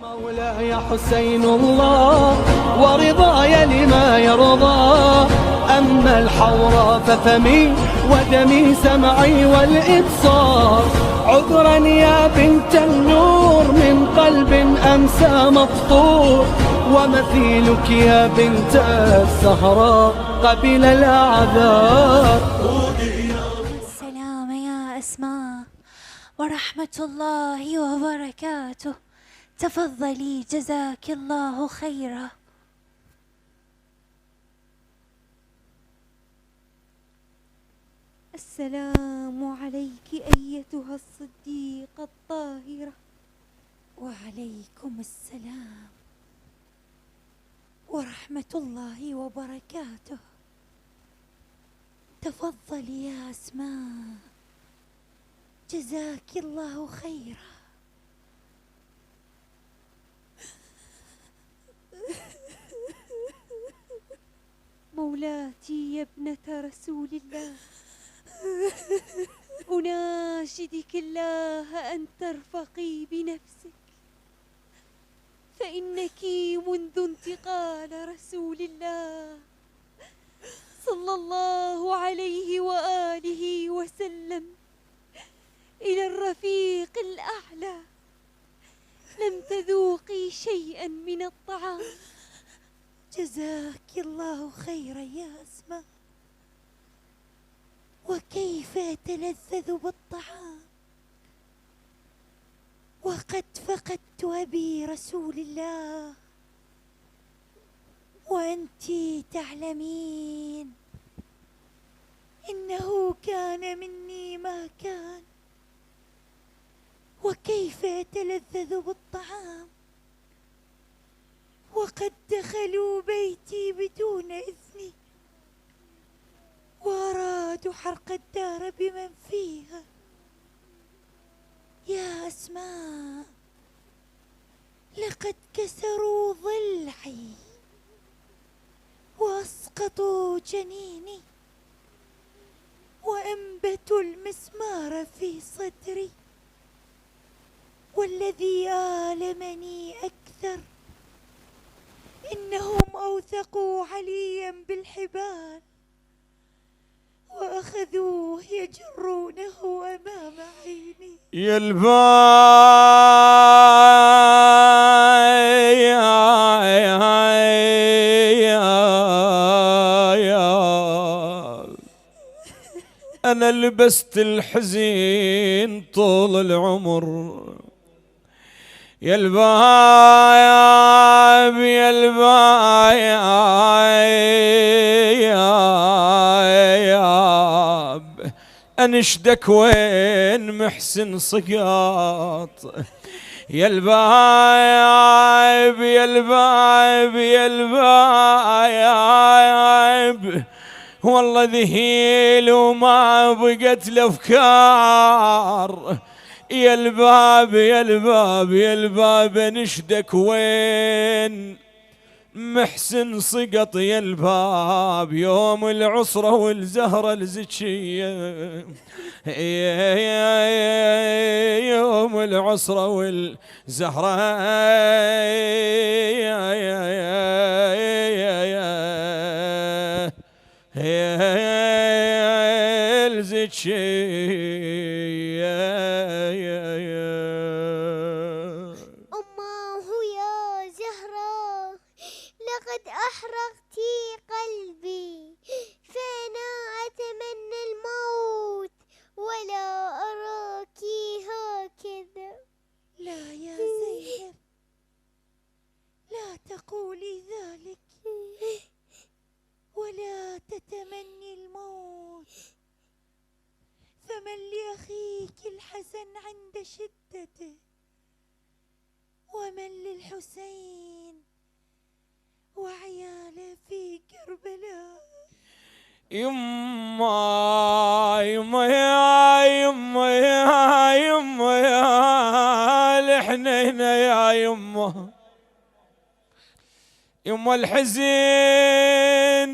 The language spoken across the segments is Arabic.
مولاي حسين الله ورضاي لما يرضى، أما الحوراء ففمي ودمي سمعي والإبصار. عذرا يا بنت النور من قلب أمسى مفطور، ومثيلك يا بنت الزهراء قبل الأعذار. السلام يا أسماء ورحمة الله وبركاته، تفضلي جزاك الله خيرا. السلام عليك أيتها الصديقة الطاهرة. وعليكم السلام ورحمة الله وبركاته، تفضلي يا أسماء جزاك الله خيرا. مولاتي يا ابنة رسول الله، أناشدك الله أن ترفقي بنفسك، فإنك منذ انتقال رسول الله صلى الله عليه وآله وسلم إلى الرفيق الأعلى لم تذوقي شيئا من الطعام. جزاك الله خيرا يا أسماء. وكيف أتلذذ بالطعام وقد فقدت أبي رسول الله، وأنت تعلمين إنه كان مني ما كان. وكيف أتلذذ بالطعام وقد دخلوا بيتي بدون إذني، وأرادوا حرق الدار بمن فيها. يا أسماء، لقد كسروا ضلعي وأسقطوا جنيني وأنبتوا المسمار في صدري، والذي آلمني أكثر إنهم أوثقوا عليا بالحبال وأخذوه يجرونه أمام عيني. يا الباي أنا لبست الحزين طول العمر. يا الباب يا الباب أنشدك وين محسن صقاط. يا الباب يا الباب يا الباب والله ذهيل وما بقت الأفكار. يا الباب يا الباب يا الباب نشدك وين محسن سقط. يا الباب يوم العصرة والزهرة الزكية، يوم العصرة والزهرة الزكية. أماه يا زهراء لقد أحرقتي قلبي، فأنا أتمنى الموت ولا أراك هكذا. لا يا زينب، لا تقولي ذلك ولا تتمني الموت، فمن لأخيك الحزن عند شدته، ومن للحسين وعياله في كربلاء. يما يما يا يما يا يما يا الحنينة يا يما، يما الحزين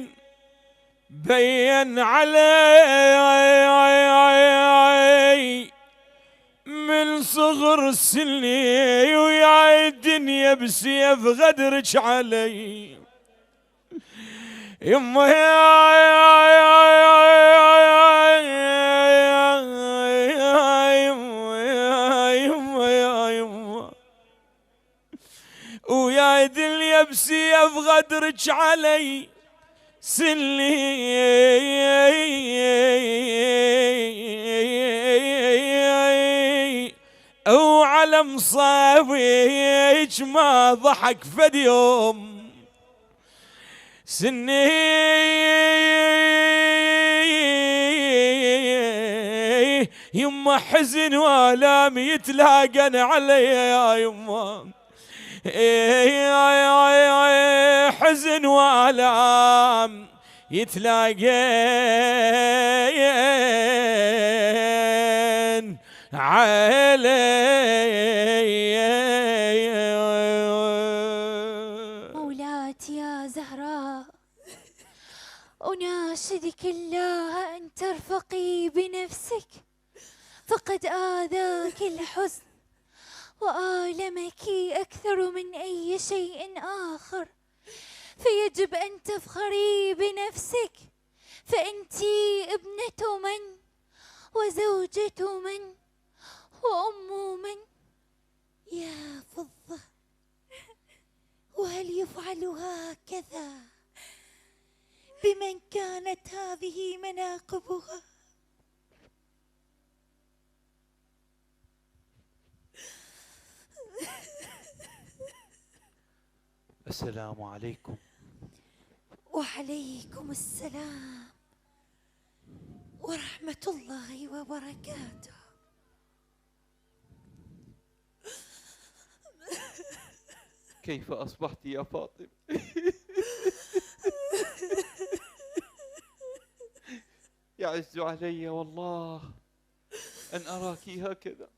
بين علي من صوت غرسلني ويا الدنيا بسيف غدرك علي يما يما ويا الدنيا بسيف غدرك علي سلي وعلى مصابيك ما ضحك فد يوم سني يما حزن والام يتلاقن علي يا يما حزن والام يتلاقين علي. مولاتي يا زهراء أناشدك الله أن ترفقي بنفسك، فقد آذاك الحزن وآلمك أكثر من أي شيء آخر، فيجب أن تفخري بنفسك، فأنت ابنة من وزوجة من وأم من. يا فضة، وهل يفعل هكذا بمن كانت هذه مناقبها؟ السلام عليكم. وعليكم السلام ورحمة الله وبركاته. كيف أصبحت يا فاطمة؟ يعز علي والله أن أراك هكذا.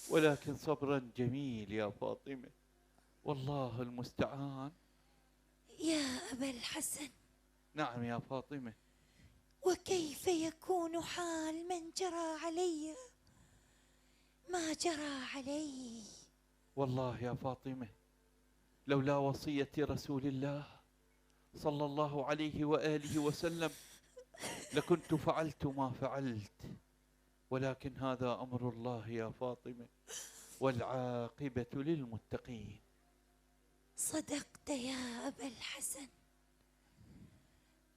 ولكن صبرا جميل يا فاطمة، والله المستعان. يا أبا الحسن، نعم يا فاطمة. وكيف يكون حال من جرى علي ما جرى علي؟ والله يا فاطمة لولا وصية رسول الله صلى الله عليه وآله وسلم لكنت فعلت ما فعلت، ولكن هذا أمر الله يا فاطمة، والعاقبة للمتقين. صدقت يا أبا الحسن.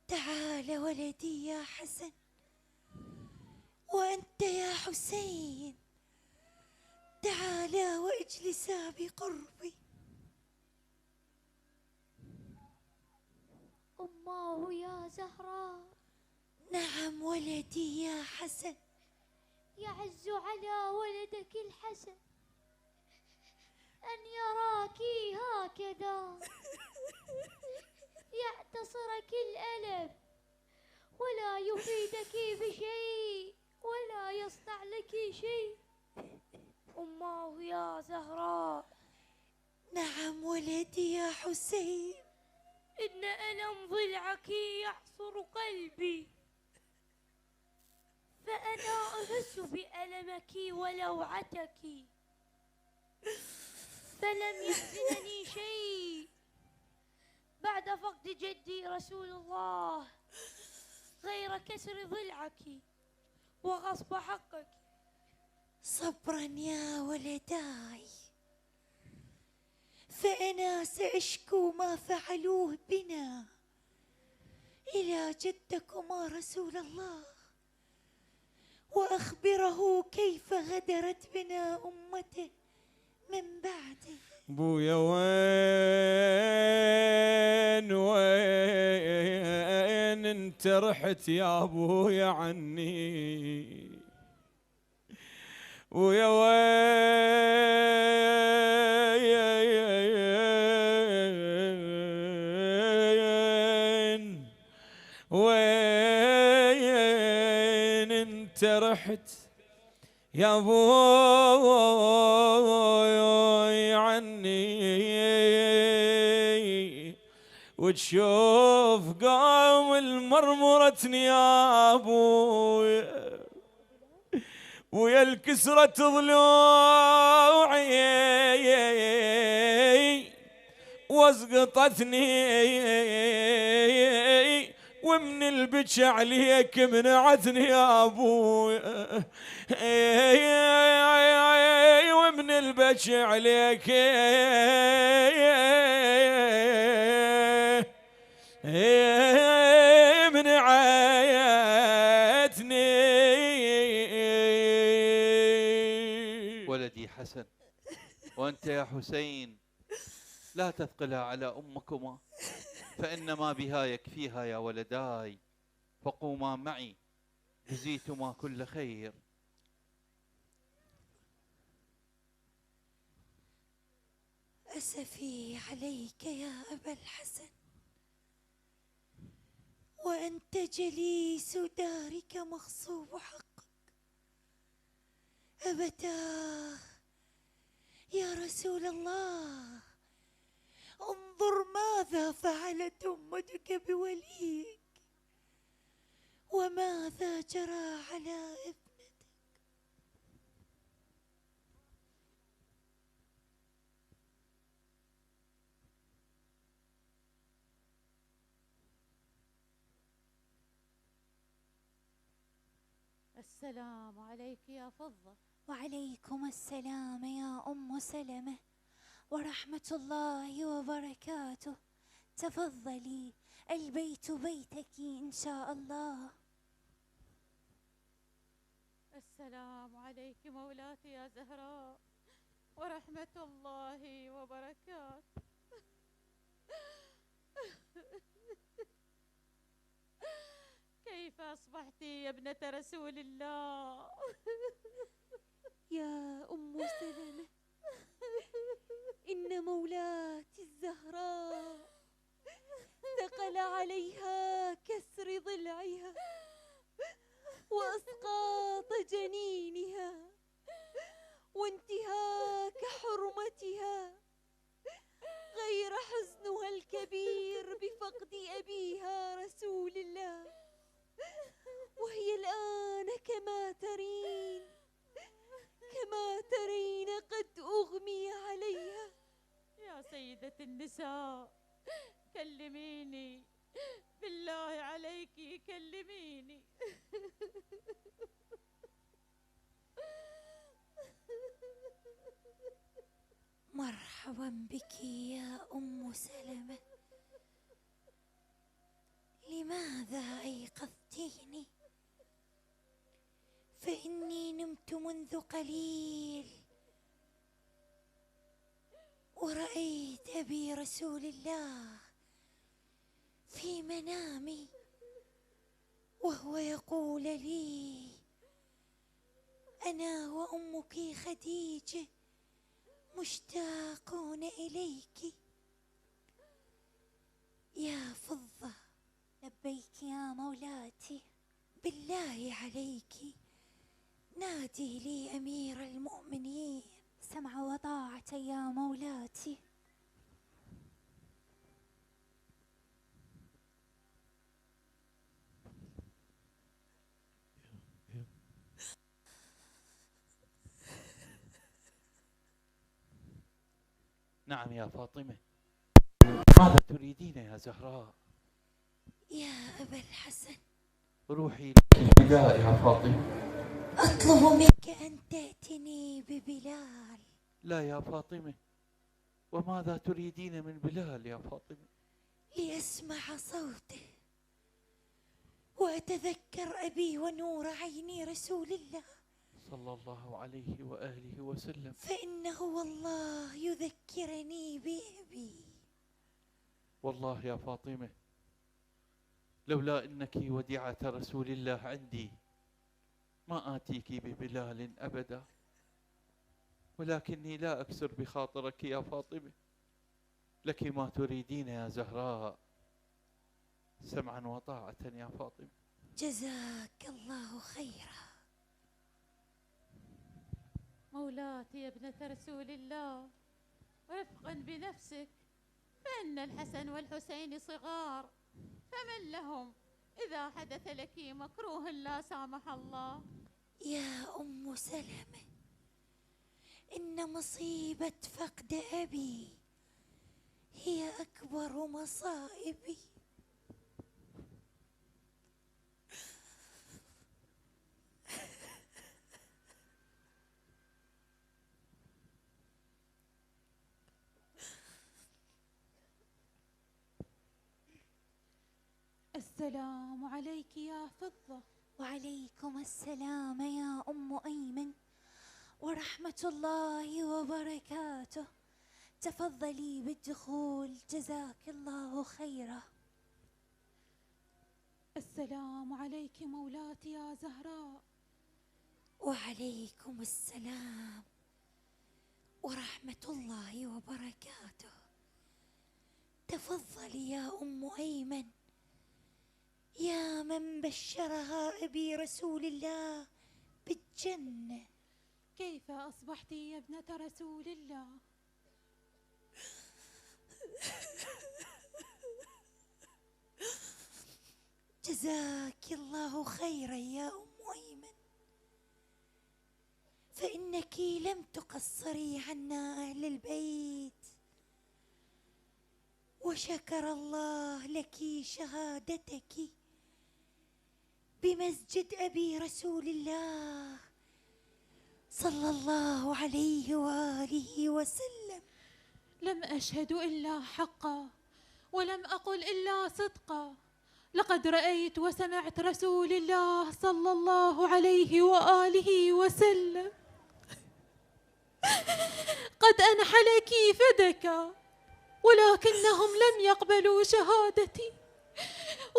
تعال ولدي يا حسن، وأنت يا حسين تعالا واجلسا بقربي. أماه يا زهراء. نعم ولدي يا حسن. يعز على ولدك الحسن أن يراك هكذا، يعتصرك الألم ولا يفيدك بشيء ولا يصنع لك شيء. أماه يا زهراء. نعم ولدي يا حسين. إن ألم ضلعك يحصر قلبي، فأنا أحس بألمك ولوعتك، فلم يحزنني شيء بعد فقد جدي رسول الله غير كسر ضلعك وغصب حقك. صبرا يا ولداي، فأنا سأشكو ما فعلوه بنا إلى جدكما رسول الله، وأخبره كيف غدرت بنا أمته من بعده. بويا وين انت رحت يا ابويا عني؟ ويا وين انت رحت يا ابوي عني؟ وتشوف قوم المرمرتني يا ابوي، ويا الكسرة ضلوعي واسقطتني، ومن البكي عليك منعتني يا ابوي، ومن البكي عليك منعتني. ولدي حسن وأنت يا حسين لا تثقلا على أمكما، فإنما بها يكفيها يا ولداي، فقوما معي جزيتما كل خير. أسفي عليك يا أبا الحسن، وأنت جليس دارك مغصوب حقك. أبتاه يا رسول الله، انظر ماذا فعلت أمتك بوليك، وماذا جرى على ابنتك. السلام عليك يا فضة. وعليكم السلام يا أم سلمة ورحمة الله وبركاته. تفضلي، البيت بيتك إن شاء الله. السلام عليك مولاتي يا زهراء ورحمة الله وبركاته. كيف أصبحت يا ابنة رسول الله؟ يا أم سلمة، إن مولاتي الزهراء ثقل عليها كسر ضلعها وإسقاط جنينها وانتهاك حرمتها، غير حزنها الكبير بفقد أبيها رسول الله، وهي الآن كما ترين قد أغمي عليها. يا سيدة النساء كلميني، بالله عليك كلميني. مرحبا بك يا أم سلمة، لماذا أيقظتيني؟ فإني نمت منذ قليل ورأيت أبي رسول الله في منامي وهو يقول لي: أنا وأمك خديجة مشتاقون إليك. يا فضة. لبيك يا مولاتي. بالله عليك نادي لي أمير المؤمنين. سمع وطاعة يا مولاتي. نعم يا فاطمة، ماذا تريدين يا زهراء؟ يا أبا الحسن، روحي الفداء يا فاطمة. أطلب منك أن تأتني ببلال. لا يا فاطمة، وماذا تريدين من بلال يا فاطمة؟ لأسمع صوته وأتذكر أبي ونور عيني رسول الله صلى الله عليه وآله وسلم، فإنه والله يذكرني بأبي. والله يا فاطمة لولا أنك وديعة رسول الله عندي ما آتيك ببلال أبدا، ولكني لا أكسر بخاطرك يا فاطمة، لك ما تريدين يا زهراء، سمعا وطاعة يا فاطمة. جزاك الله خيرا. مولاتي يا ابنة رسول الله، رفقا بنفسك، فإن الحسن والحسين صغار، فمن لهم إذا حدث لك مكروه لا سامح الله؟ يا أم سلمة، إن مصيبة فقد أبي هي أكبر مصائبي. السلام عليك يا فضة. وعليكم السلام يا أم أيمن ورحمة الله وبركاته. تفضلي بالدخول، جزاك الله خيرا. السلام عليك مولاتي يا زهراء. وعليكم السلام ورحمة الله وبركاته. تفضلي يا أم أيمن، يا من بشرها أبي رسول الله بالجنة. كيف أصبحت يا ابنة رسول الله؟ جزاك الله خيرا يا أم أيمن، فإنك لم تقصري عنا أهل البيت، وشكر الله لك شهادتك بمسجد أبي رسول الله صلى الله عليه وآله وسلم. لم أشهد إلا حقا ولم أقل إلا صدقا. لقد رأيت وسمعت رسول الله صلى الله عليه وآله وسلم قد أنحلك فدكا، ولكنهم لم يقبلوا شهادتي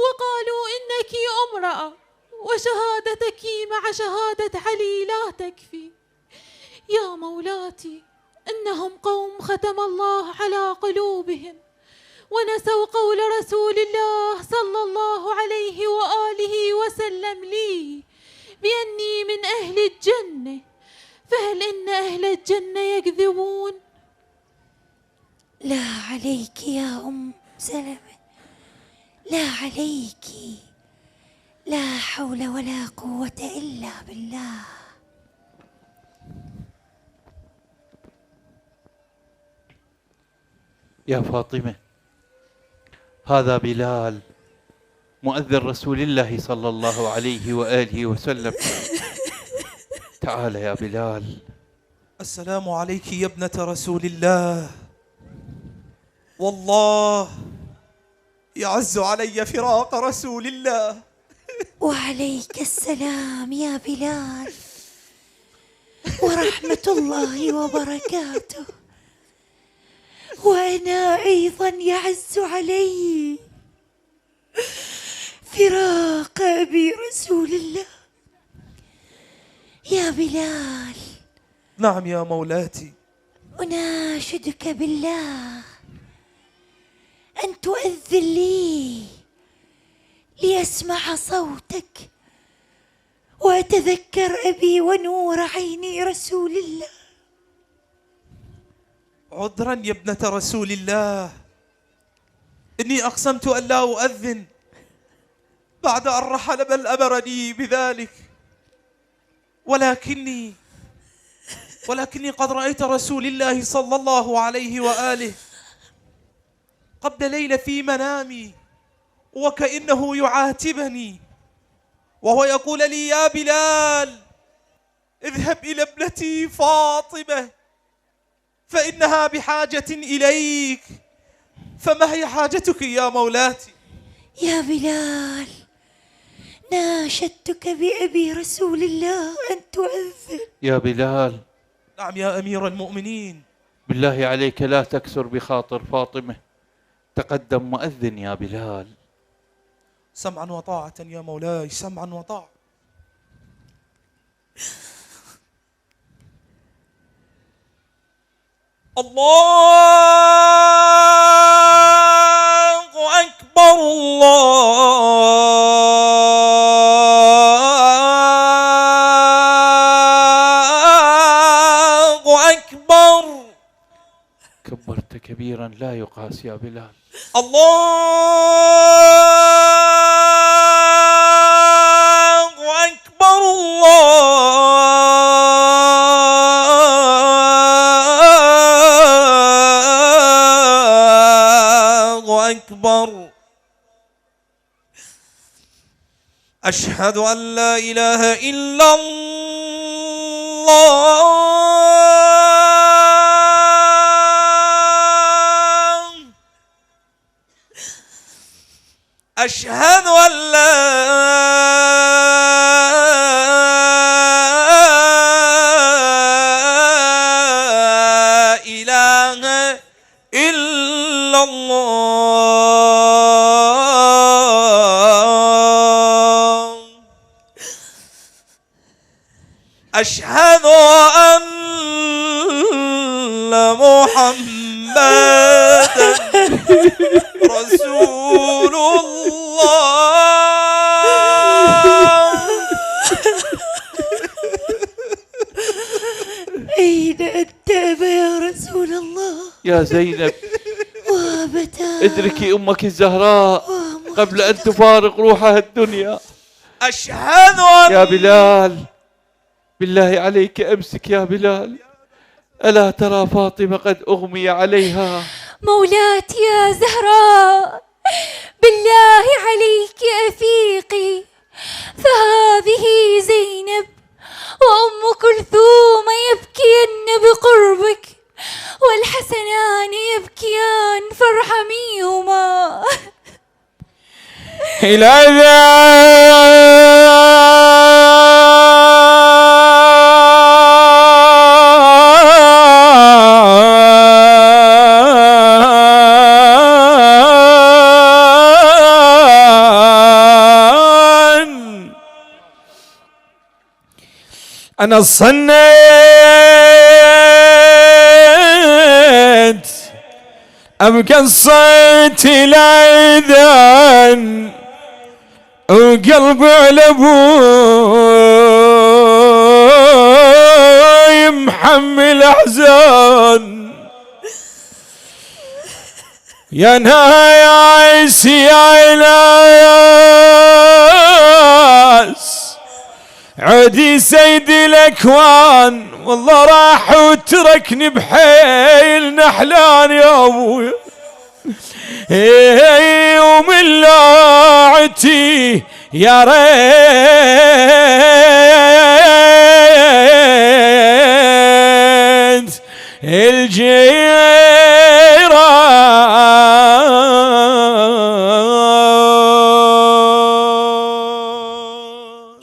وقالوا إنك امرأة، وشهادتك مع شهادة علي لا تكفي. يا مولاتي، إنهم قوم ختم الله على قلوبهم ونسوا قول رسول الله صلى الله عليه وآله وسلم لي بأني من أهل الجنة، فهل إن أهل الجنة يكذبون؟ لا عليك يا أم سلمة، لا عليك، لا حول ولا قوة إلا بالله. يا فاطمة، هذا بلال مؤذن رسول الله صلى الله عليه وآله وسلم. تعال يا بلال. السلام عليك يا ابنة رسول الله. والله يعز علي فراق رسول الله. وعليك السلام يا بلال ورحمة الله وبركاته. وأنا أيضا يعز علي فراق أبي رسول الله. يا بلال. نعم يا مولاتي. أناشدك بالله أن تؤذن لي ليسمع صوتك وأتذكر أبي ونور عيني رسول الله. عذرا يا ابنة رسول الله، إني أقسمت أن لا أؤذن بعد أن رحل بل أمرني بذلك، ولكني قد رأيت رسول الله صلى الله عليه وآله قبل ليلة في منامي، وكأنه يعاتبني وهو يقول لي: يا بلال، اذهب إلى ابنتي فاطمة فإنها بحاجة إليك. فما هي حاجتك يا مولاتي؟ يا بلال، ناشدتك بأبي رسول الله أن تؤذن. يا بلال. نعم يا أمير المؤمنين. بالله عليك لا تكسر بخاطر فاطمة، تقدم مؤذن يا بلال. سمعا وطاعة يا مولاي، سمعا وطاعة. الله أكبر، الله أكبر. كبرت كبيرا لا يقاس يا بلال. الله أكبر، الله أكبر. أشهد أن لا إله إلا الله. أشهد أن لا إله إلا الله. أشهد أن محمدا رسول الله. أين أنت يا رسول الله؟ يا زينب وابتا ادركي أمك الزهراء قبل أن تفارق روحها الدنيا. أشهد أن يا بلال، بالله عليك أمسك يا بلال. ألا ترى فاطمة قد أغمي عليها؟ مولاتي يا زهراء، بالله عليك أفيقي، فهذه زينب وأم كلثوم يبكين بقربك، والحسنان يبكيان فارحميهما. أنا صنيت أبقى الصيت الأذان وقلبي على أبوي محمل أحزان. يا ناس يا ناس عدي سيد الأكوان، والله راح وتركني بحيل نحلان يا أبوي. ومن لاعتي يا ريت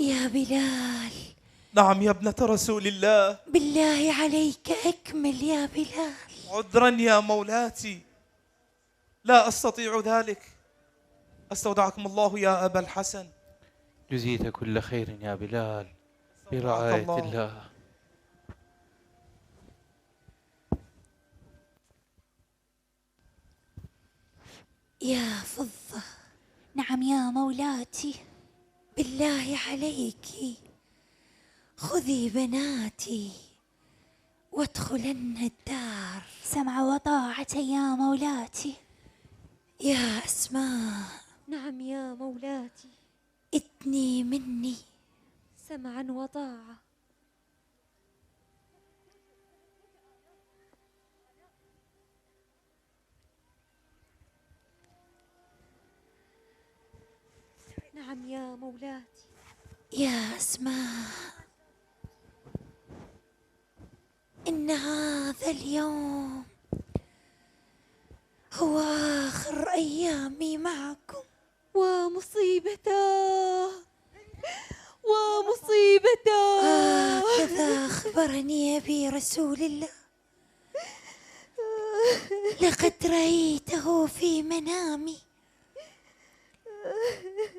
يا بلال. نعم يا ابنة رسول الله. بالله عليك أكمل يا بلال. عذرا يا مولاتي، لا أستطيع ذلك. أستودعكم الله يا أبا الحسن. جزيت كل خير يا بلال برعاية الله. يا فضة. نعم يا مولاتي. بالله عليك خذي بناتي وادخلن الدار. سمع وطاعة يا مولاتي. يا أسماء. نعم يا مولاتي. ادني مني. سمعا وطاعة. نعم يا مولاتي. يا أسماء، إن هذا اليوم هو آخر أيامي معكم. ومصيبته ومصيبته. هكذا أخبرني أبي رسول الله. لقد رأيته في منامي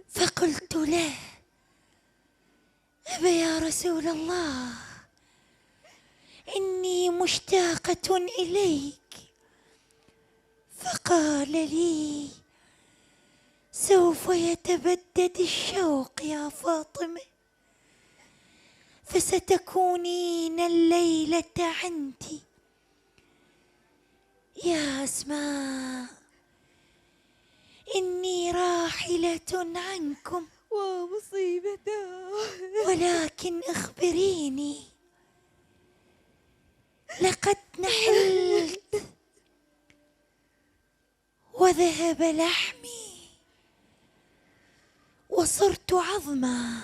فقلت له: أبا يا رسول الله، إني مشتاقة إليك. فقال لي: سوف يتبدد الشوق يا فاطمة، فستكونين الليلة عندي. يا أسماء، إني راحلة عنكم. ومصيبته. ولكن أخبريني، لقد نحلت وذهب ذهب لحمي وصرت عظما،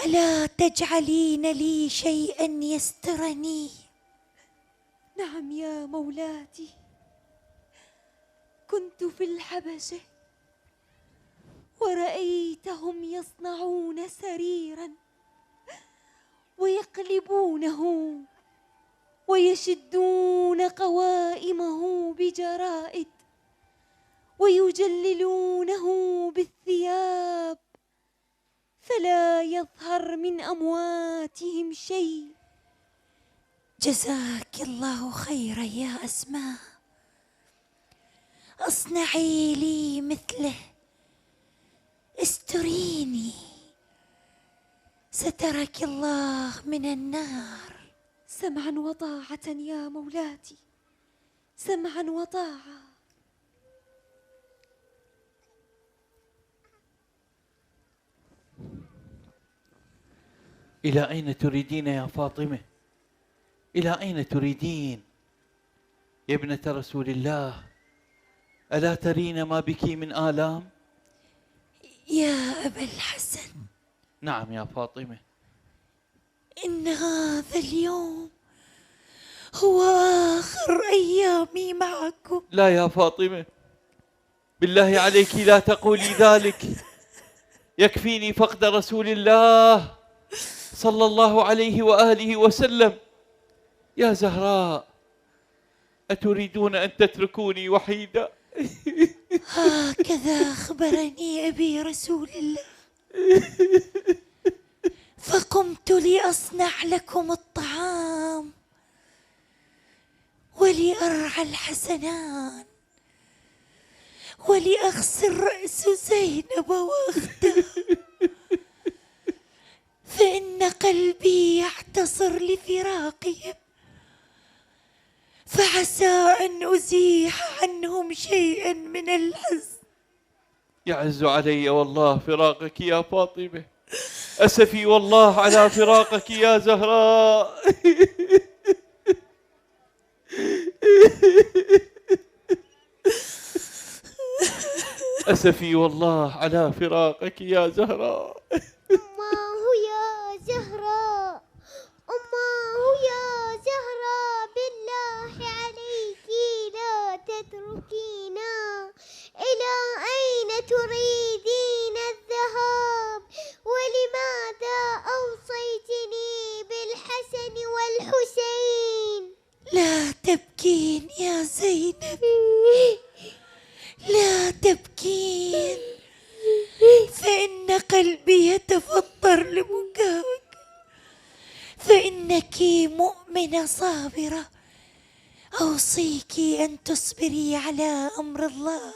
ألا تجعلين لي شيئا يسترني؟ نعم يا مولاتي، كنت في الحبشة ورأيتهم يصنعون سريرا ويقلبونه ويشدون قوائمه بجرائد ويجللونه بالثياب فلا يظهر من أمواتهم شيء. جزاك الله خيرا يا أسماء، اصنعي لي مثله، استريني سترك الله من النار. سمعا وطاعة يا مولاتي، سمعا وطاعة. إلى أين تريدين يا فاطمة؟ إلى أين تريدين يا ابنة رسول الله؟ ألا ترين ما بك من آلام؟ يا أبا الحسن، نعم يا فاطمة. إن هذا اليوم هو آخر أيامي معكم. لا يا فاطمة، بالله عليك لا تقولي ذلك، يكفيني فقد رسول الله صلى الله عليه وآله وسلم. يا زهراء، أتريدون أن تتركوني وحيدة؟ هكذا أخبرني أبي رسول الله، فقمت لأصنع لكم الطعام ولأرعى الحسنان ولأغسل رأس زينب وأختها، فإن قلبي يعتصر لفراقهم، فعسى أن أزيح عنهم شيئا من الحزن. يعز علي والله فراقك يا فاطمة، أسفي والله على فراقك يا زهراء. أسفي والله على فراقك يا زهراء. أماه يا زهراء، أماه يا زهراء، بالله عليك لا تتركينا. إلى أين تريدين الذهاب؟ ولماذا أوصيتني بالحسن والحسين؟ لا تبكين يا زينب، لا تبكين، فإن قلبي يتفطر لبكائك، فإنك مؤمنة صابرة. أوصيك أن تصبري على أمر الله.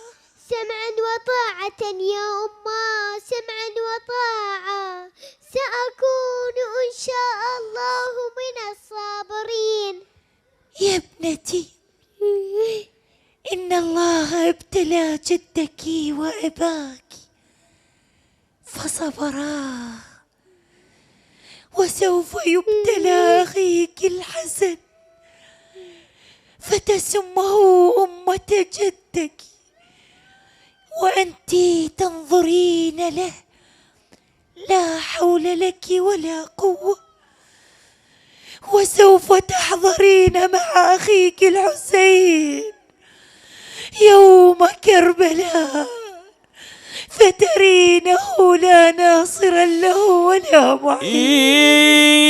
سمعا وطاعة يا أمه، سمعا وطاعة، سأكون إن شاء الله من الصابرين. يا ابنتي، إن الله ابتلى جدك وأباك فصبرا، وسوف يبتلى أخيك الحسن فتسمه أمة جدك، وأنت تنظرين له، لا حول لك ولا قوة، وسوف تحضرين مع أخيك الحسين يوم كربلاء فترينه لا ناصرا له ولا معين.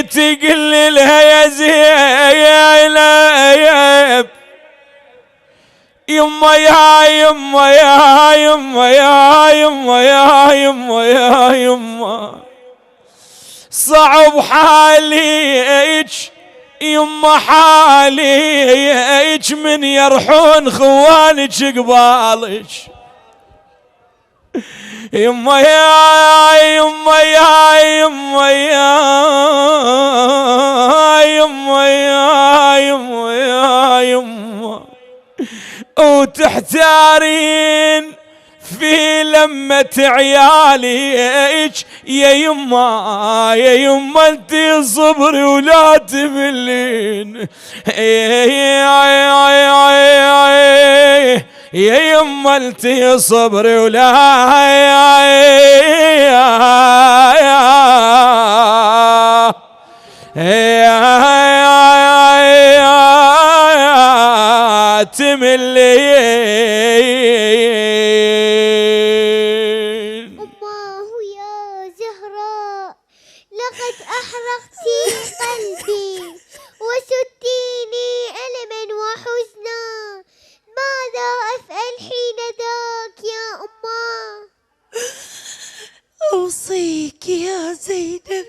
تقل لها يا زينب، يما يا يما يا يما يا يما يا يما يا يما، صعب حاليك يما حاليك، من يرحون خوانك قبالك. يما يا يما يا يما يا يما يا يما يا يما، وتحتارين في دمت عياليك يا يما يا يما انتي صبري ولا تملين يا يما انتي صبري ولا تملين. أماه يا زهراء لقد أحرقتي قلبي وستيني ألما وحزنا، ماذا أفعل حين ذاك يا أماه؟ أوصيك يا زينب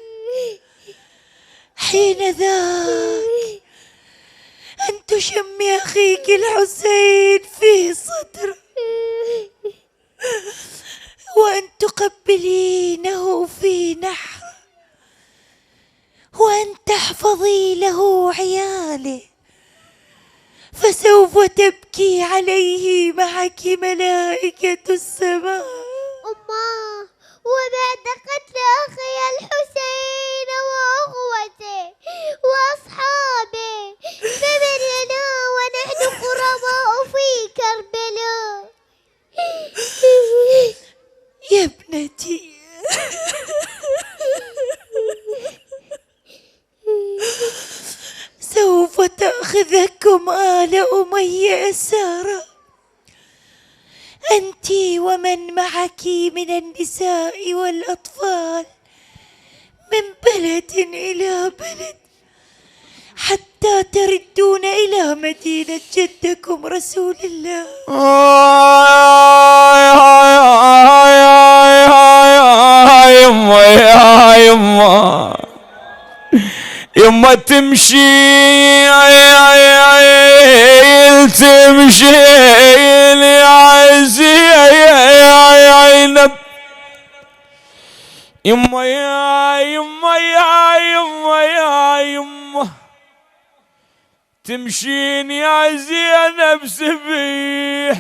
حين ذاك أن تشمي أخيك الحسين في صدره وأن تقبلينه في نحره وأن تحفظي له عياله، فسوف تبكي عليه معك ملائكة السماء. أماه وبعد قتل أخي الحسين وأخوته وأصحابه فمن لنا ونحن قرباء في كربلاء؟ يا ابنتي سوف تأخذكم آل أمية أسارى، أنت ومن معك من النساء والأطفال، من بلد إلى بلد حتى تردون إلى مدينة جدكم رسول الله. يما تمشي تمشي يا زينب، يما يا يما يا يما يا يما تمشين يا زينب سبيح،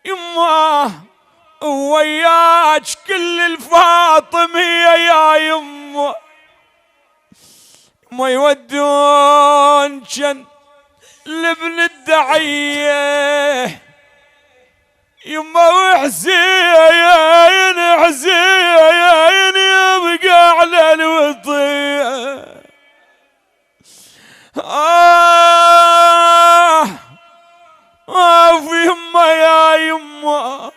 يما وياك كل الفاطمية يا يما، ما يودون جن لابن الدعية يما وحسين حسين يبقى على الوطية. في يما يا يما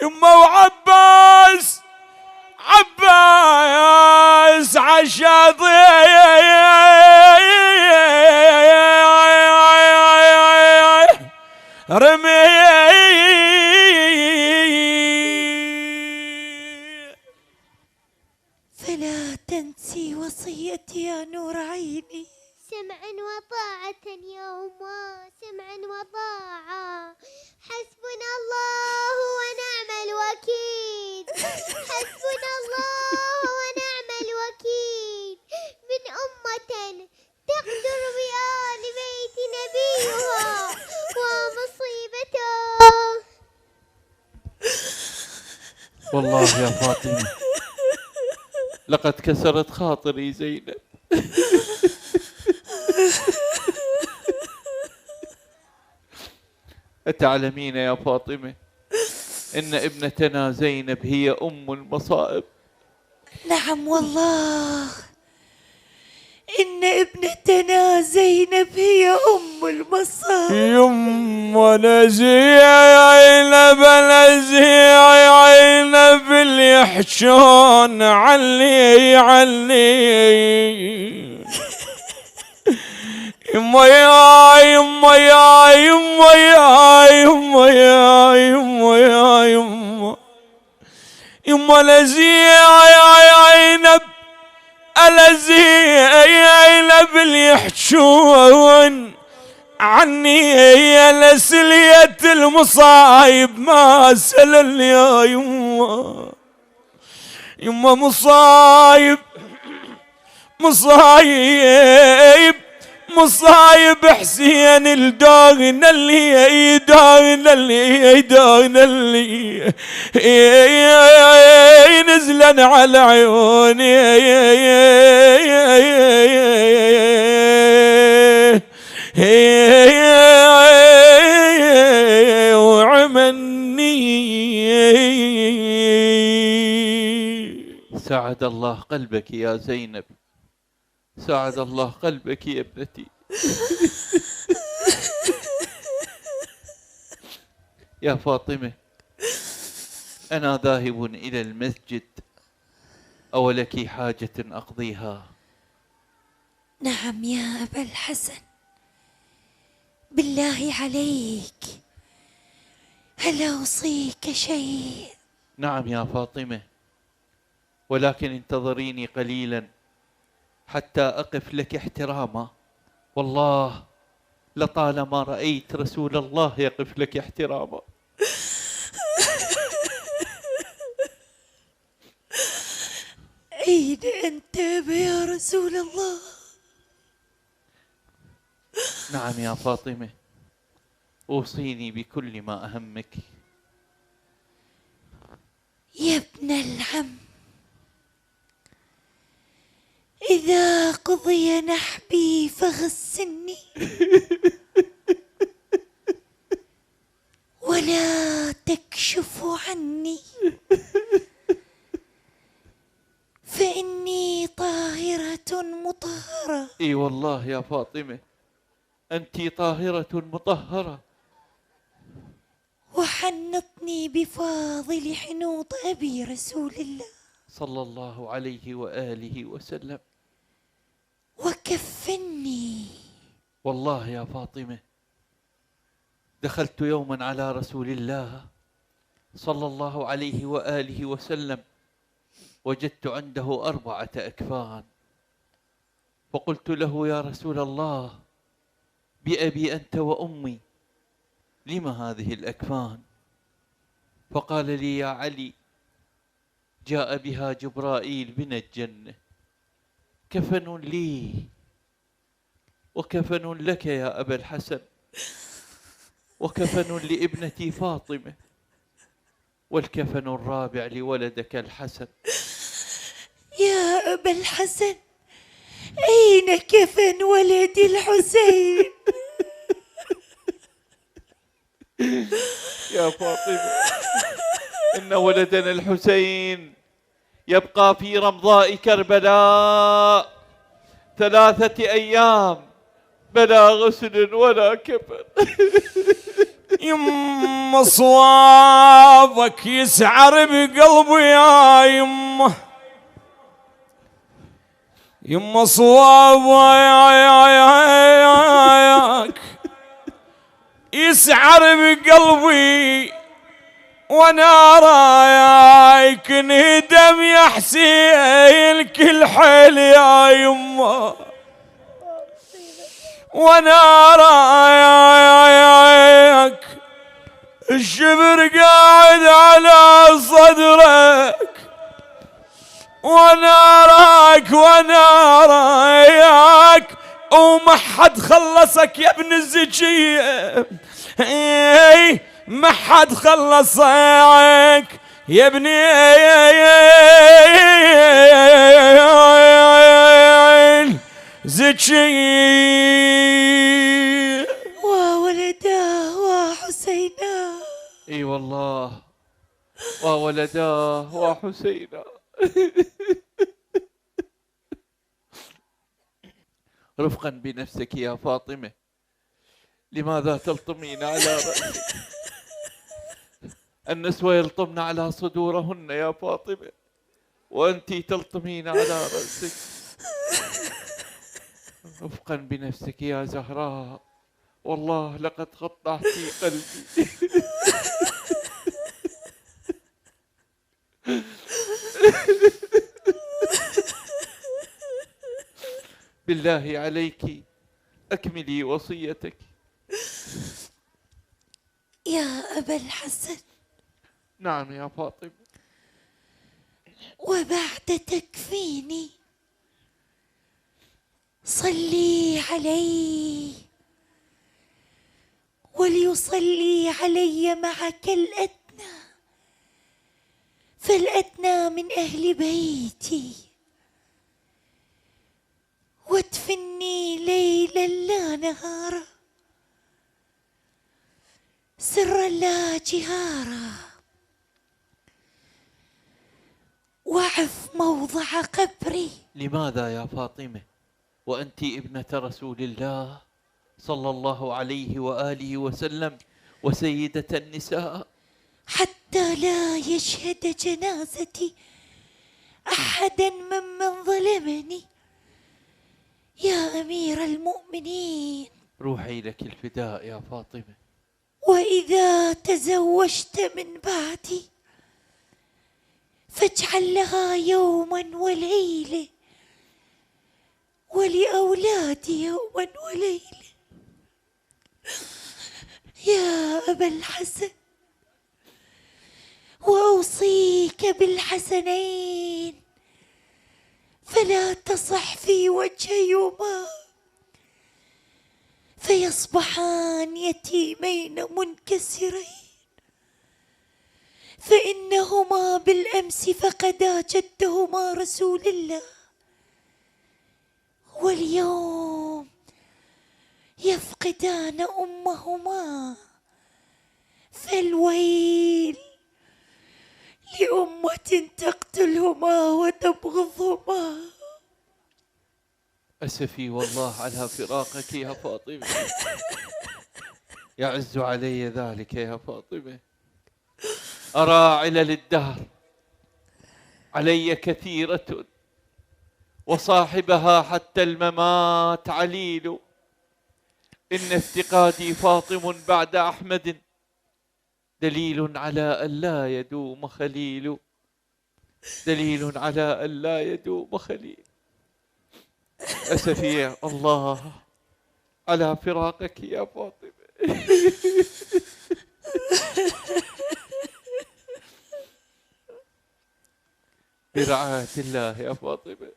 يما وعباس عباس عالشاطئ رمي فلا تنسي وصيتي يا نور عيني. سمعا وطاعة يا أماه، سمعا وطاعة، حسبنا الله ونعم الوكيل، حسبنا الله ونعم الوكيل، من أمة تقدر بآل بيت نبيها ومصيبته. والله يا فاطمة لقد كسرت خاطري زينب. أتعلمين يا فاطمة إن ابنتنا زينب هي أم المصائب؟ نعم والله، إن ابنتنا زينب هي أم المصائب. يما نزينب نزينب اللي يحشون عني يما يا يما يا يما يا يما يا يما يا يما يما زينب زينب اللي يحشون عني يا لسلية المصايب ما سلل يا يما يما مصايب مصايب حسين الداغن اللي داغن اللي داغن اللي نزلن على عيوني وعمني. سعد الله قلبك يا زينب، سعد الله قلبك يا ابنتي. يا فاطمة، أنا ذاهب إلى المسجد، أولك حاجة أقضيها؟ نعم يا أبا الحسن، بالله عليك هل أوصيك شيء؟ نعم يا فاطمة، ولكن انتظريني قليلا حتى أقف لك احتراما. والله لطالما رأيت رسول الله يقف لك احتراما. أين أنت يا رسول الله؟ نعم يا فاطمة، أوصيني بكل ما أهمك. يا ابن العم، إذا قضي نحبي فغسلني ولا تكشف عني، فإني طاهرة مطهرة. اي والله يا فاطمة أنت طاهرة مطهرة. وحنطني بفاضل حنوط أبي رسول الله صلى الله عليه وآله وسلم، وكفني. والله يا فاطمة دخلت يوما على رسول الله صلى الله عليه وآله وسلم، وجدت عنده 4 أكفان، فقلت له: يا رسول الله، بأبي أنت وأمي، لم هذه الأكفان؟ فقال لي: يا علي، جاء بها جبرائيل من الجنة، كفن لي وكفن لك يا أبا الحسن، وكفن لابنتي فاطمة، والكفن الرابع لولدك الحسن. يا أبا الحسن، أين كفن ولدي الحسين؟ يا فاطمة، إن ولدنا الحسين يبقى في رمضاء كربلاء 3 أيام بلا غسل ولا كفن. يما صوابك يسعر بقلبي يا يما، يما صوابك يسعر بقلبي، وانا رايك انهدم يا حسين كل حيل يا يما، وانا رايك الشبر قاعد على صدرك، وانا رايك وما حد خلصك يا ابن الزكية، ما حد خلصك يا ابني زكية. وولداه وحسينا. اي والله، وولداه وحسينا. رفقا بنفسك يا فاطمة، لماذا تلطمين على رأسك؟ النسوة يلطمن على صدورهن يا فاطمة، وأنت تلطمين على رأسك. رفقا بنفسك يا زهراء، والله لقد قطعت قلبي. بالله عليك أكملي وصيتك. يا أبا الحسن. نعم يا فاطمة. وبعد تكفيني صلي علي وليصلي علي معك الأدنى فالأدنى من أهل بيتي، وادفني ليلا لا نهارا، سرا لا جهارا، واعف موضع قبري. لماذا يا فاطمة وأنت ابنة رسول الله صلى الله عليه وآله وسلم وسيدة النساء؟ حتى لا يشهد جنازتي أحدا ممن ظلمني يا أمير المؤمنين. روحي لك الفداء يا فاطمة. وإذا تزوجت من بعدي فاجعل لها يوما وليلة، ولأولادي يوما وليلة. يا أبا الحسن، وأوصيك بالحسنين فلا تصح في وجهيهما فيصبحان يتيمين منكسرين، فإنهما بالأمس فقدا جدهما رسول الله، واليوم يفقدان أمهما، فالويل لأمة تقتلهما وتبغضهما. أسفي والله على فراقك يا فاطمة، يعز علي ذلك يا فاطمة. أرى علل الدهر علي كثيرة، وصاحبها حتى الممات عليل. إن افتقادي فاطم بعد أحمد دليل على أن لا يدوم خليل، دليل على أن لا يدوم خليل. أسفي يا الله على فراقك يا فاطمة. برعاية الله يا فاطمة.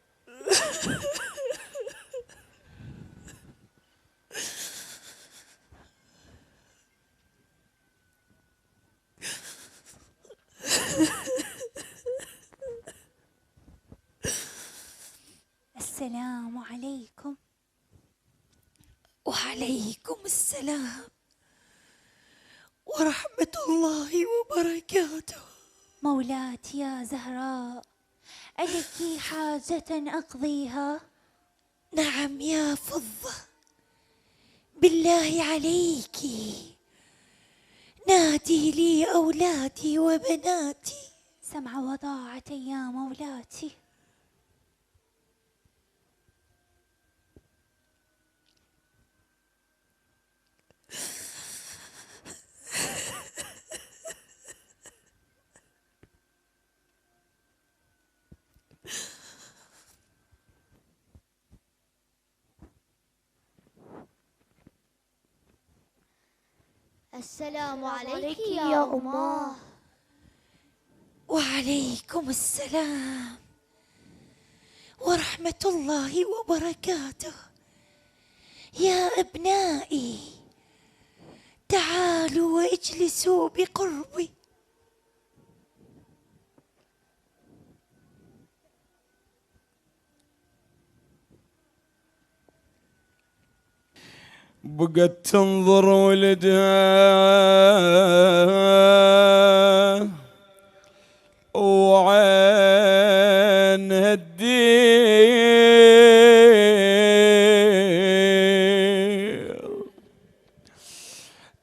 السلام عليكم. وعليكم السلام ورحمة الله وبركاته. مولاتي يا زهراء، ألك حاجة أقضيها؟ نعم يا فضة، بالله عليك نادي لي أولادي وبناتي. سمع وطاعة يا مولاتي. السلام عليك يا أماه. وعليكم السلام ورحمة الله وبركاته. يا أبنائي تعالوا واجلسوا بقربي. بقت تنظر ولدها وعينها الدير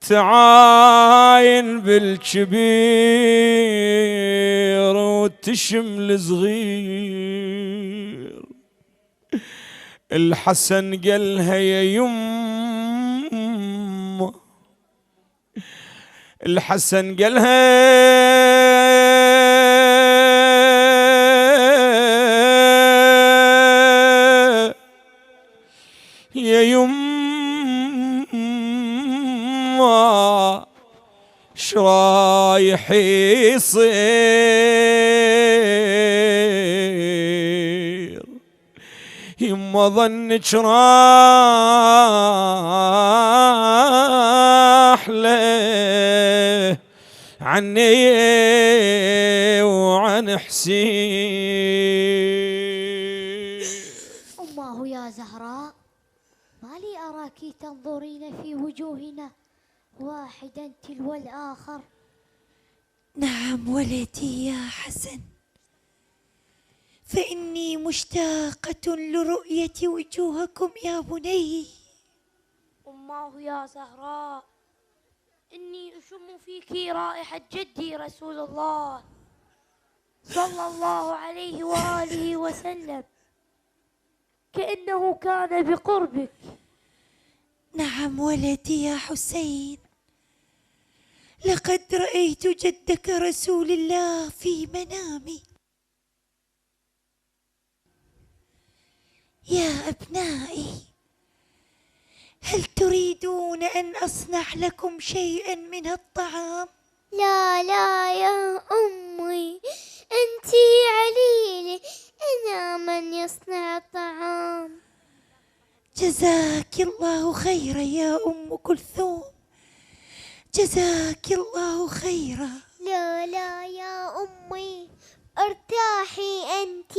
تعاين بالكبير وتشم الصغير. الحسن قالها يا يم، الحسن قالها يا يما شرايح يصير يما ظنك راح له عني وعن حسين. أماه يا زهراء، ما لي أراك تنظرين في وجوهنا واحدا تلو الآخر؟ نعم ولدي يا حسن، فإني مشتاقة لرؤية وجوهكم يا بني. أماه يا زهراء، إني أشم فيك رائحة جدي رسول الله صلى الله عليه وآله وسلم، كأنه كان بقربك. نعم ولدي يا حسين، لقد رأيت جدك رسول الله في منامي. يا أبنائي، هل تريدون أن أصنع لكم شيئا من الطعام؟ لا لا يا أمي، أنتِ عليلي، أنا من يصنع الطعام. جزاك الله خيرا يا أم كلثوم، جزاك الله خيرا. لا لا يا أمي، ارتاحي أنتِ،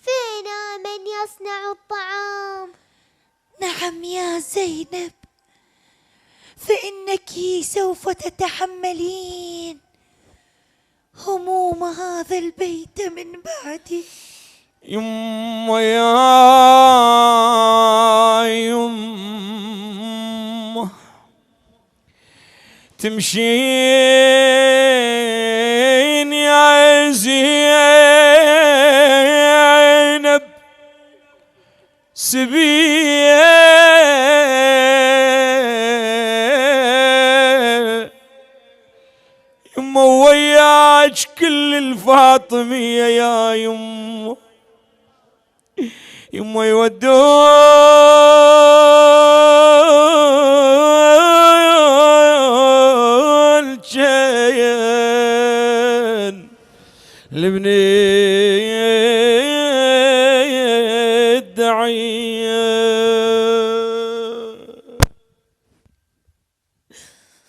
فينا من يصنع الطعام. نعم يا زينب، فإنك سوف تتحملين هموم هذا البيت من بعدي. يما يا يما تمشين يا زينب سبيه يما وياك كل الفاطمية يا يما، يما يودون جين لبني الدعية.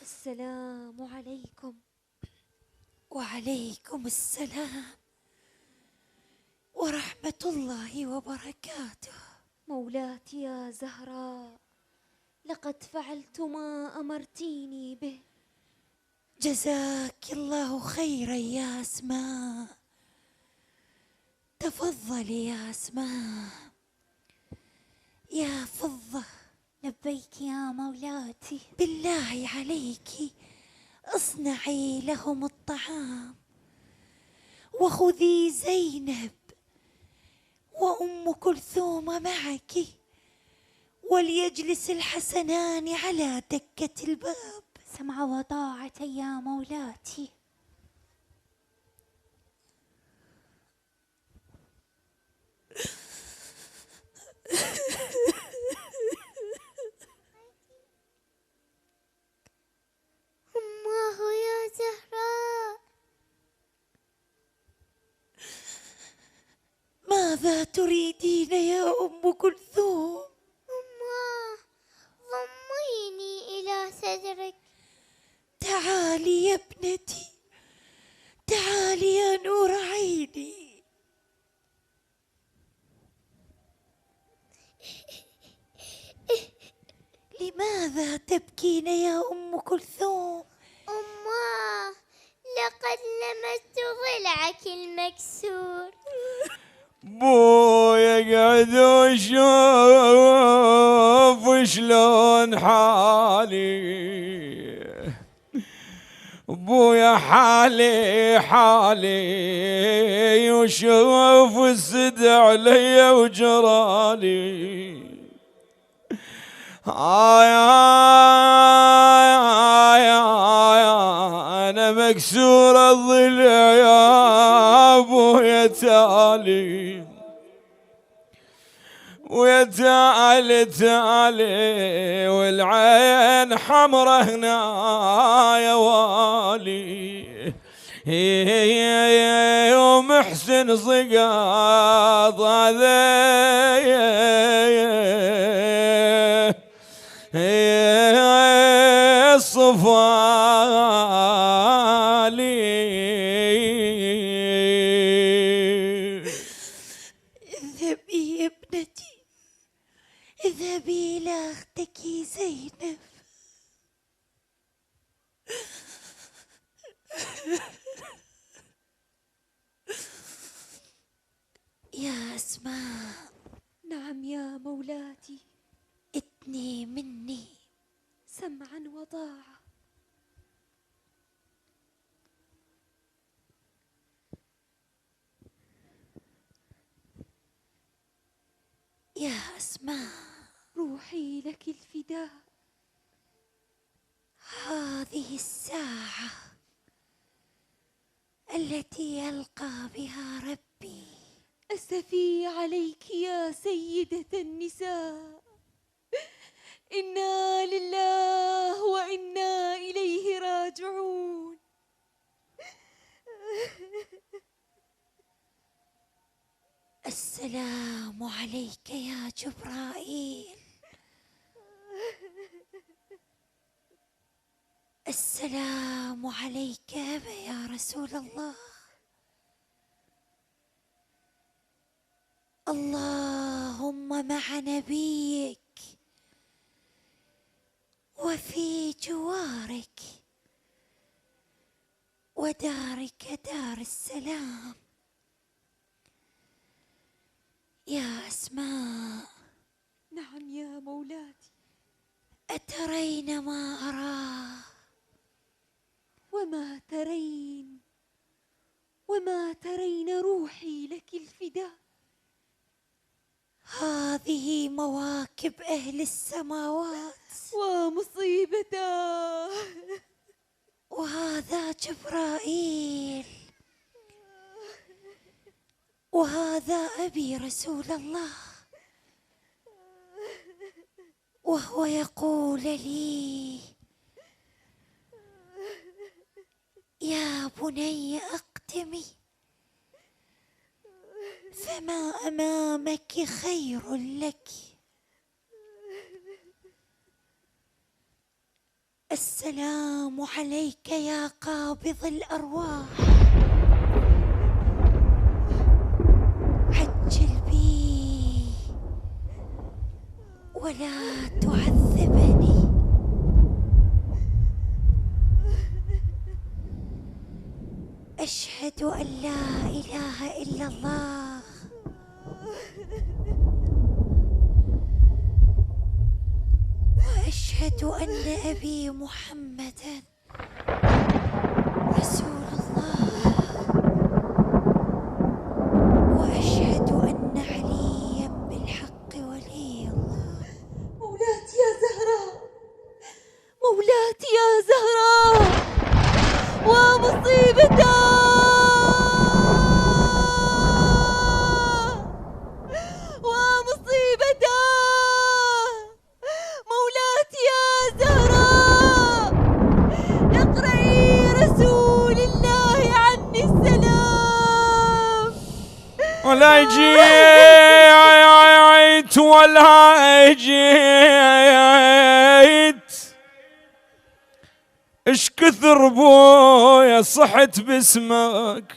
السلام عليكم. وعليكم السلام ورحمة الله وبركاته. مولاتي يا زهراء، لقد فعلت ما أمرتيني به. جزاك الله خيرا يا أسماء. تفضلي يا أسماء. يا فضة. لبيك يا مولاتي. بالله عليك اصنعي لهم الطعام، وخذي زينب وأم كلثوم معك، وليجلس الحسنان على دكة الباب. سمع وطاعة يا مولاتي. أماه يا زهراء، ماذا تريدين يا أم كلثوم؟ أماه ضميني إلى صدرك. تعالي يا ابنتي، تعالي يا نور عيني. لماذا تبكين يا أم كلثوم؟ أماه لقد لمست ضلعك المكسور. بويا قاعد وشوف شلون حالي، بويا حالي حالي وشوف السد علي وجرالي. أنا مكسور الضلع يا ابويا تالي، ويا تعالي تعالي والعين حمرة هنا يا والي. ومحسن صقاط هذا الصفالي. اذهبي يا ابنتي، اذهبي إلى أختك زينب. يا أسماء. نعم يا مولاتي. اتني مني. سمعا وطاعة. يا أسماء، روحي لك الفداء. هذه الساعة التي يلقى بها ربي. أسفي عليك يا سيدة النساء. إنا لله وإنا إليه راجعون. السلام عليك يا جبرائيل. السلام عليك يا رسول الله. اللهم مع نبيك وفي جوارك ودارك دار السلام. يا أسماء. نعم يا مولاتي. أترين ما أراه؟ وما ترين؟ وما ترين روحي لك الفداء. هذه مواكب أهل السماوات. ومصيبته. وهذا جبرائيل. وهذا أبي رسول الله، وهو يقول لي: يا بني أقدمي، فما أمامك خير لك. السلام عليك يا قابض الأرواح. عجل بي ولا تعذبني. أشهد أن لا إله إلا الله وأشهد أن أبي محمدا رسول الله وأشهد أن عليا بالحق ولي الله. مولاتي يا زهراء، مولاتي يا زهراء، ومصيبته، ومصيبته. مولاتي يا زهراء، اقرئي رسول الله عني السلام. ولا جيت ولا جيت، اش كثر بويا صحت باسمك.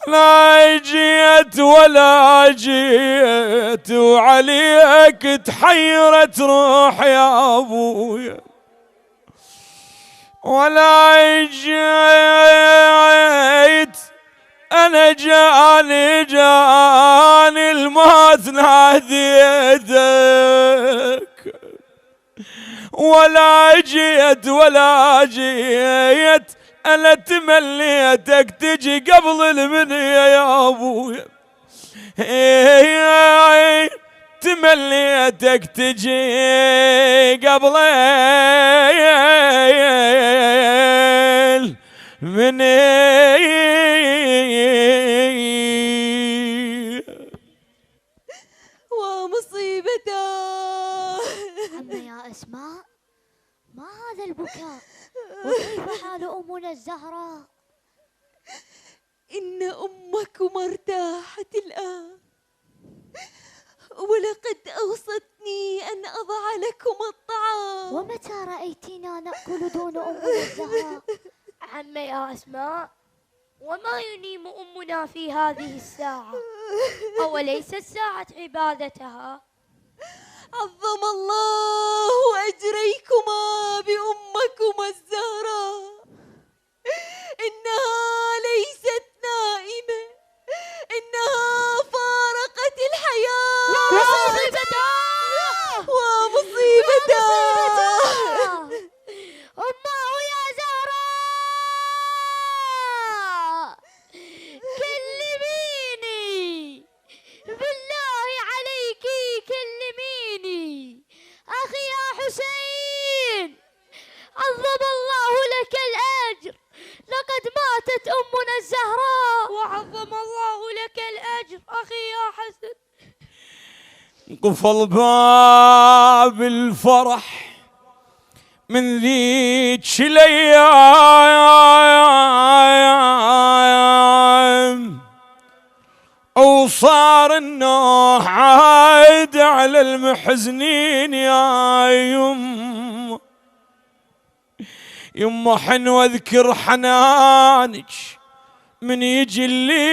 ولا جيت ولا جيت، وعليك تحيرت روح يا ابويا. ولا جيت، انا جاني الموت ناديتك. ولا جيت ولا جيت، انا تمليتك تجي قبل المنية يا ابويا. تمليتك تجي قبل المنية. ومصيبته. أما يا أسماء، ما هذا البكاء؟ وكيف حال أمنا الزهراء؟ في هذه الساعة؟ أوليست ساعة عبادتها؟ عظم الله أجريكما بأمكما الزهراء. إنها ليست نائمة، إنها فارقت الحياة. ومصيبتها أماه يا زهراء، كلميني بالله عليك، كلميني أخي يا حسين، عظم الله لك الأجر، لقد ماتت أمنا الزهراء. وعظم الله لك الأجر أخي يا حسن. قفل باب الفرح من ذيك الايام، وصار النوح عاد على المحزنين يا يما حن واذكر حنانك من يجي الليل،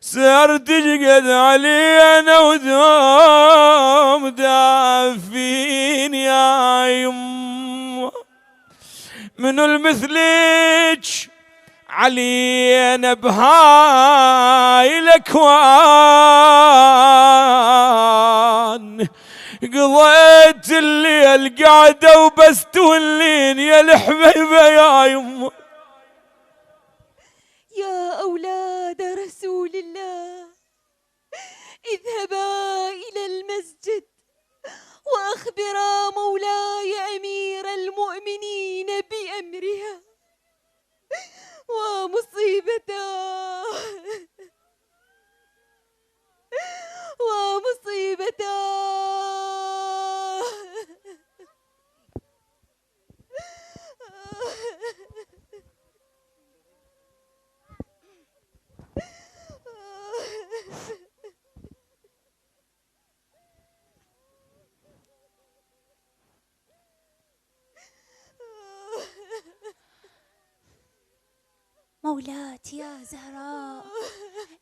صار تجقد علينا ودوم دافين يا يما، منو المثلك علينا بهاي الاكوان، قضيت الليل قاعدة وبس تولين يا الحبيبة يا يما. يا أولاد رسول الله، اذهبا إلى المسجد وأخبرا مولاي أمير المؤمنين بأمرها ومصيبتها مولاتي يا زهراء،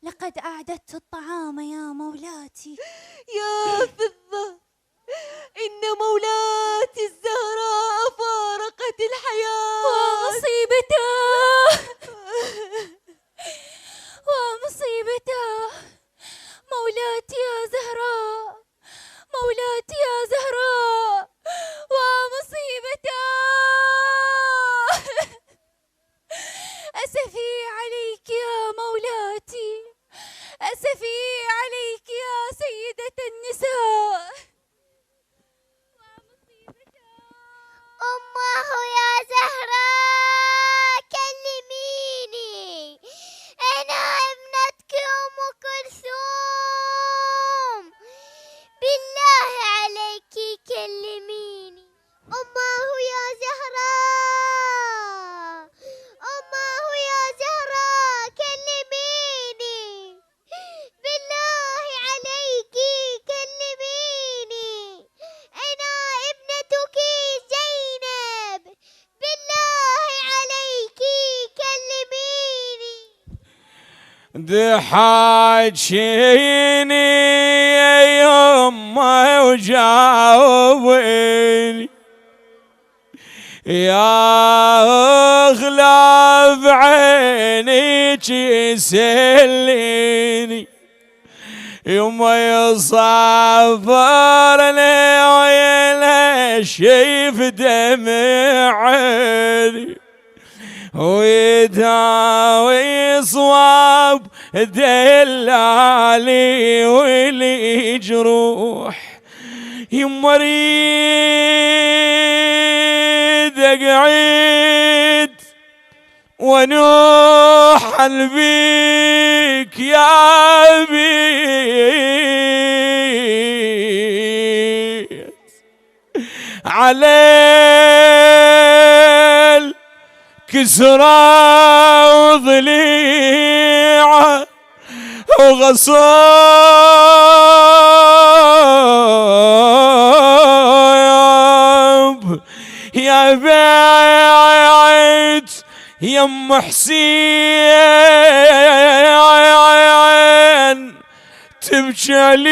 لقد أعددت الطعام يا مولاتي. يا فضة، إن مولاتي الزهراء فارقت الحياة. ومصيبته مولاتي يا زهراء، مولاتي يا زهراء، ومصيبته. أسفي عليك يا مولاتي، أسفي عليك يا سيدة النساء. أماه يا زهراء، كلميني، أنا ابنتك أم كلثوم، بالله عليك كلميني. أماه يا زهراء، أماه يا زهراء، كلميني، بالله عليك كلميني، أنا ابنتك زينب، بالله عليك كلميني. ضحكيني يا يما وجاوبيني، يا اغلى بعينيك يسليني، يما يصابرني ويلا شيف دمعي، ويداوي صواب دلالي ولي جروح، يما اريد اقعد ونوح بيك يا بيت على الكسرى وضليعه وغصاب يا بيت مات يم حسين تبكي عليك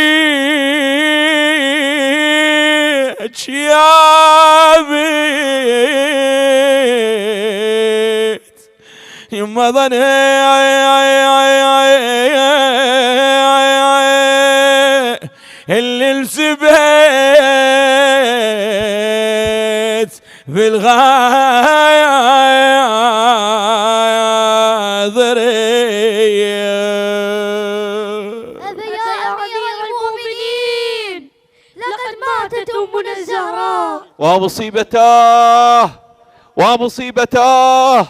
يا بيت يما ظني اللي انسبيت بالغاضرية. أبا يا أمير المؤمنين لقد ماتت أمنا الزهراء. ومصيبتاه ومصيبتاه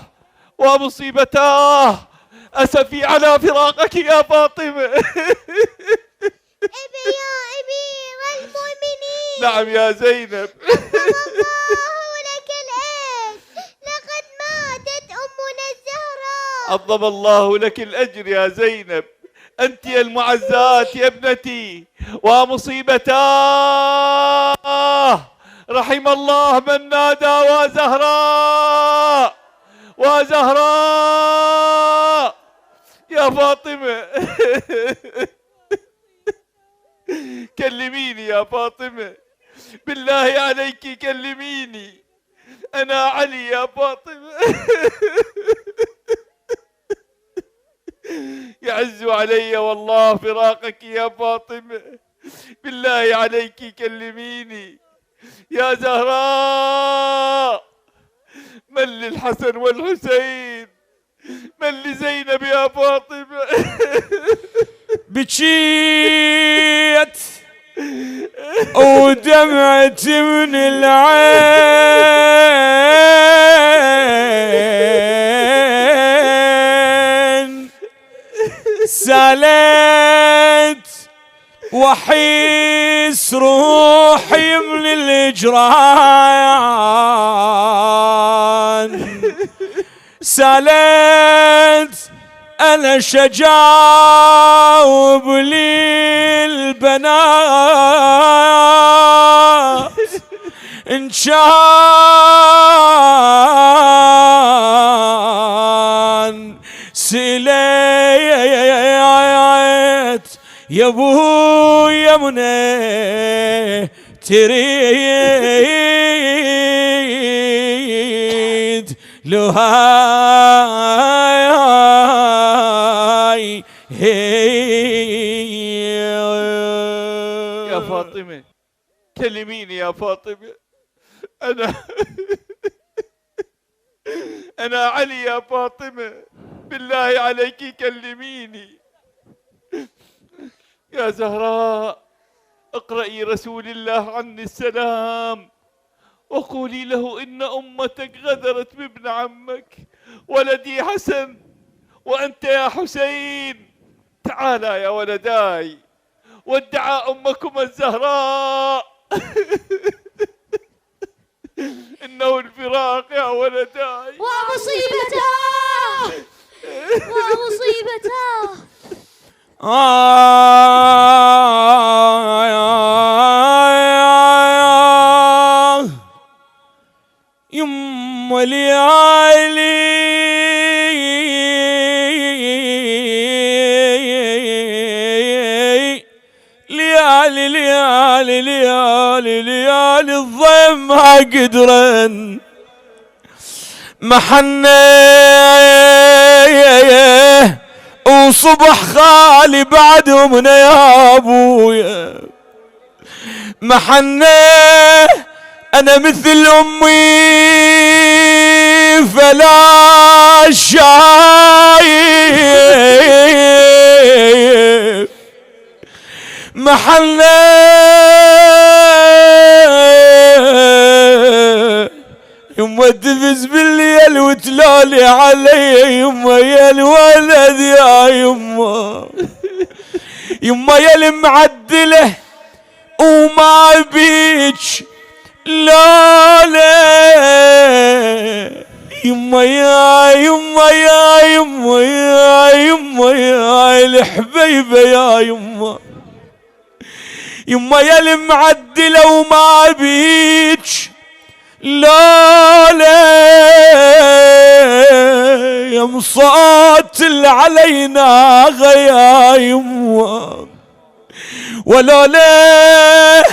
ومصيبتاه، أسفي على فراقك يا فاطمة. أبا يا أمير المؤمنين. نعم يا زينب. الله لك الأجر، لقد ماتت أمنا الزهراء. عظم الله لك الأجر يا زينب، أنت المعزات يا ابنتي. ومصيبتاه، رحم الله من نادى وزهراء وزهراء يا فاطمة. كلميني يا فاطمة، بالله عليك كلميني، أنا علي يا فاطمة. يعز علي والله فراقك يا فاطمة، بالله عليك كلميني يا زهراء. من للحسن والحسين، من لزينب يا فاطمة. بكيت ودمعت من العين، سالت وحيس روحي من الجيران، سالت أنا شجاوب لي البنات إن كان سليت يا ابويا منى تريد لو هاي يا فاطمة كلميني يا فاطمة. أنا علي يا فاطمة، بالله عليك كلميني. يا زهراء اقرأي رسول الله عني السلام وقولي له إن أمتك غدرت بابن عمك ولدي حسن، وأنت يا حسين تعالا يا ولداي وادعى أمكم الزهراء. إنه الفراق يا ولداي. ومصيبته ومصيبته. يم ليالي ليالي ليالي ليالي ليالي الضيم ما قدرن محنيه وصبح خالي بعدهم يا ابويا محنيه انا مثل امي فلا شايف محنيه يما تفز بالليل وتلالي علي يما يا الولد يا يما يما يا المعدله وما بيك لا لا يما يا يما يا يما يا يما يا الحبيبه يا يما يما يا المعدله وما بيك لا لا غيم صوت اللي علينا غيايم ولولا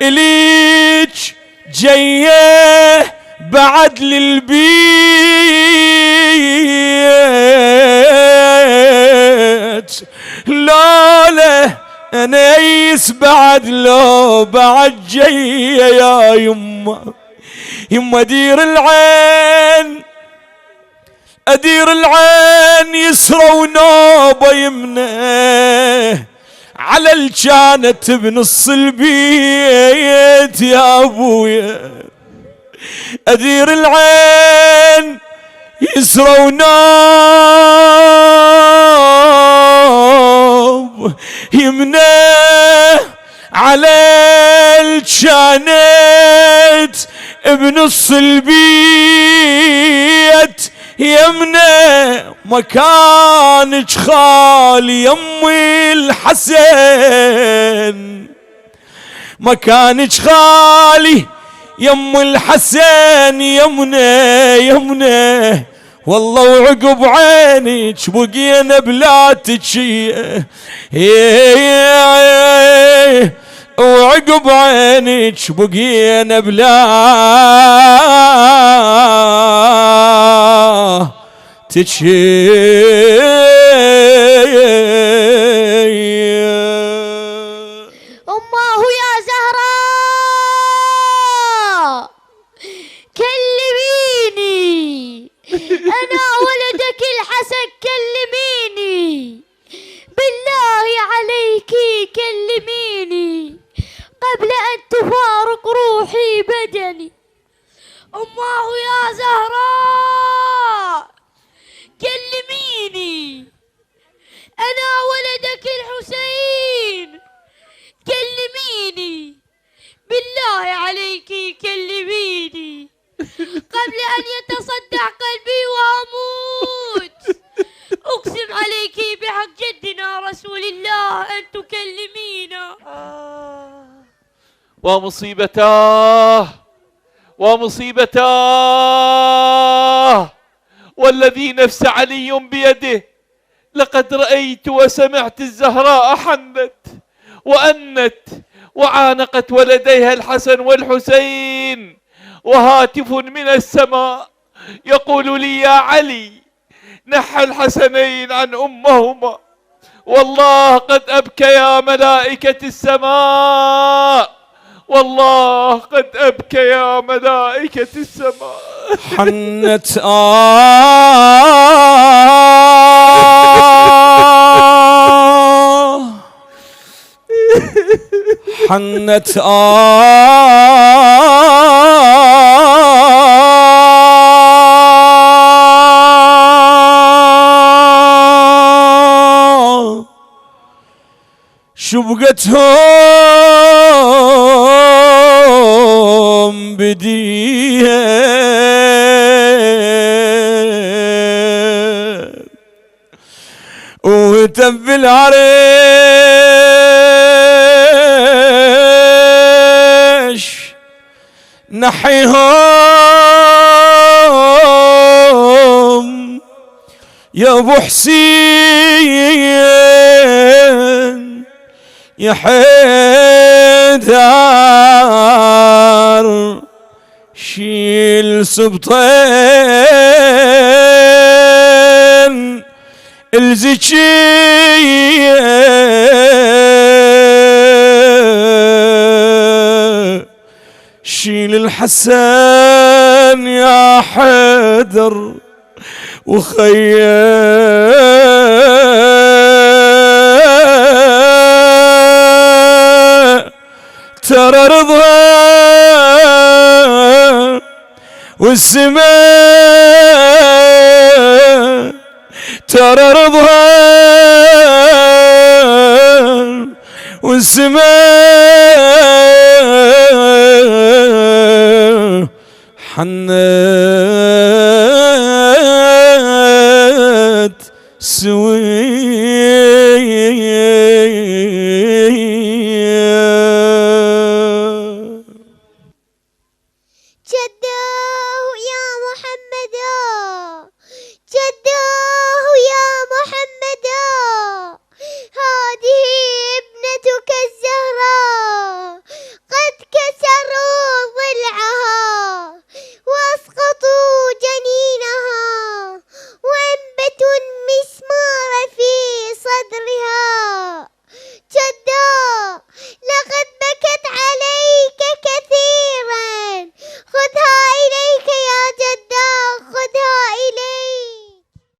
إليك جيه بعد للبيت لولا أنيس بعد لو بعد جيه يا يما دير العين أدير العين يسرى ونوبة يمنه على الجانت بنص البيت يا أبويا أدير العين يسرى ونوب يمنه على الجانت بنص البيت يمنى مكانك خالي يمي الحسن مكانك خالي يم الحسن يمنى والله وعقب عينك بقينا بلا تجيه وعقب عينك بقينا بلا تجيه. أماه يا زهراء كلميني أنا ولدك الحسن كلميني بالله عليك كلميني قبل أن تفارق روحي بدني. أماه يا زهراء كلميني أنا ولدك الحسين كلميني بالله عليك كلميني قبل أن يتصدع قلبي وأموت. أقسم عليك بحق جدنا رسول الله أن تكلمينا. ومصيبتاه والذي نفس علي بيده لقد رأيت وسمعت الزهراء حنت وأنت وعانقت ولديها الحسن والحسين وهاتف من السماء يقول لي يا علي نحى الحسنين عن أمهما. والله قد أبكيا ملائكة السماء والله قد أبكيا ملائكة السماء. حنت حنت شبقتهم بديها وتب العريش نحيهم يا ابو حسين يا حيدر شيل سبطين الزكية شيل الحسن يا حيدر ترى رضا والسماء ترى رضا والسماء حنان